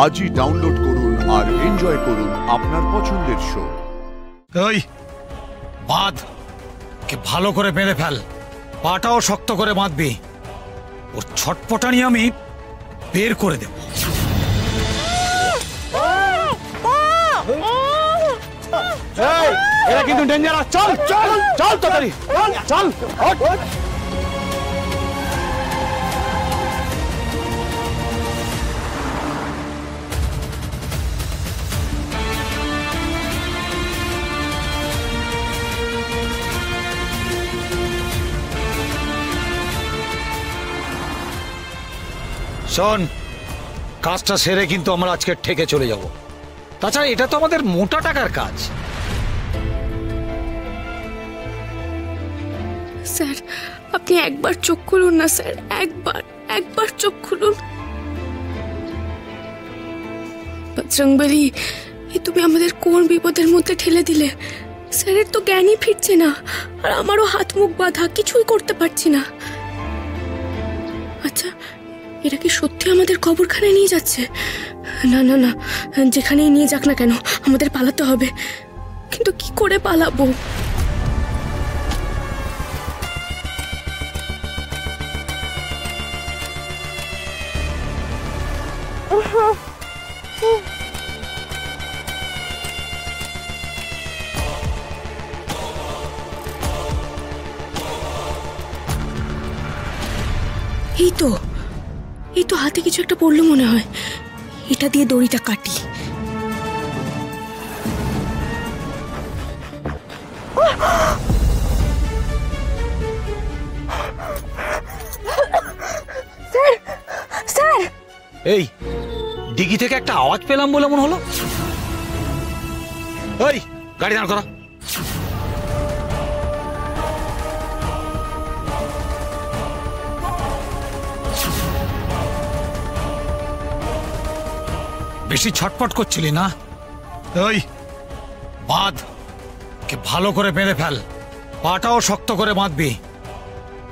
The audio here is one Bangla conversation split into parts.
আজই ডাউনলোড করুন আর এনজয় করুন আপনার পছন্দের শো। ওই বাঁধ, কে ভালো করে বেঁধে ফেল, পাটাও শক্ত করে বাঁধবি। ওর ছটপটানি আমি বের করে দেব। এরা কিন্তু ডেঞ্জারাস। চল চল চল তাড়াতাড়ি চল। শোন, কাজটা সেরে কিন্তু আমরা আজকে ঠেকে চলে যাব। তাছাড়া এটা তো আমাদের মোটা টাকার কাজ। স্যার, আপনি একবার চোখ খুলুন না স্যার, একবার চোখ খুলুন। বজরংবলী, তুমি আমাদের কোন বিপদের মধ্যে ঠেলে দিলে। স্যারের তো জ্ঞানই ফিরছে না, আর আমারও হাত মুখ বাঁধা, কিছুই করতে পারছি না। আচ্ছা, এরা কি সত্যি আমাদের কবরখানায় নিয়ে যাচ্ছে? না না না, যেখানেই নিয়ে যাক না কেন আমাদের পালাতে হবে। কিন্তু কি করে পালাবো? এই তো হাতে কিছু একটা পড়লো মনে হয়। এটা দিয়ে দড়িটা কাটি। স্যার, এই ডিগি থেকে একটা আওয়াজ পেলাম বলে মনে হলো। ওই গাড়ি দাঁড় করা। বেশি ছটপট করছিলি না? ওই বাঁধ, কে ভালো করে বেঁধে ফেল, পাটাও শক্ত করে বাঁধবি।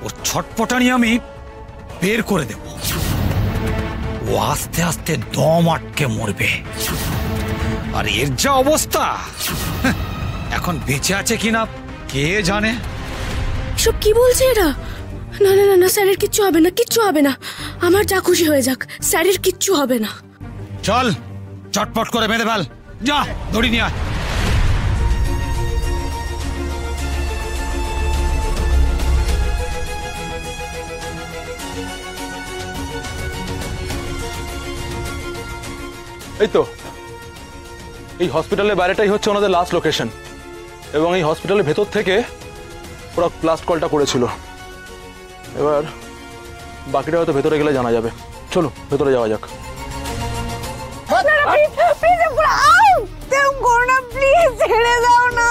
ওর ছটপটানি আমি বের করে দেব। ও আস্তে আস্তে দম আটকে মরবে। আর এর যা অবস্থা, এখন বেঁচে আছে কিনা কে জানে। সব কি বলছে এরা? না না না, স্যারের কিচ্ছু হবে না, কিচ্ছু হবে না। আমার যা খুশি হয়ে যাক, স্যারের কিচ্ছু হবে না। চল, চটপট করে বেঁধে ফেল। যা, দড়ি নিয়ে আয়। এই তো, এই হসপিটালের বাইরেটাই হচ্ছে ওনাদের লাস্ট লোকেশন, এবং এই হসপিটালের ভেতর থেকে ওরা লাস্ট কলটা করেছিল। এবার বাকিটা হয়তো ভেতরে গেলে জানা যাবে। চলো ভেতরে যাওয়া যাক। প্লিজ ছেড়ে দাও না।